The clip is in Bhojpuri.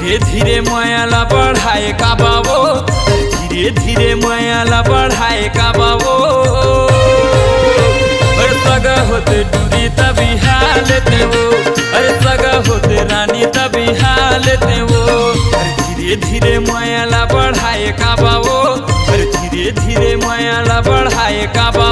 धीरे धीरे मायाला बढ़ाए का बाबो, धीरे धीरे मायाला बढ़ाए का बाबो। अरे सगा होते डूरी तभी हालते वो, अरे सगा होते रानी तभी हालते वो। अरे धीरे धीरे मायाला बढ़ाए का बाबो, अरे धीरे धीरे मायाला बढ़ाए का बाबो।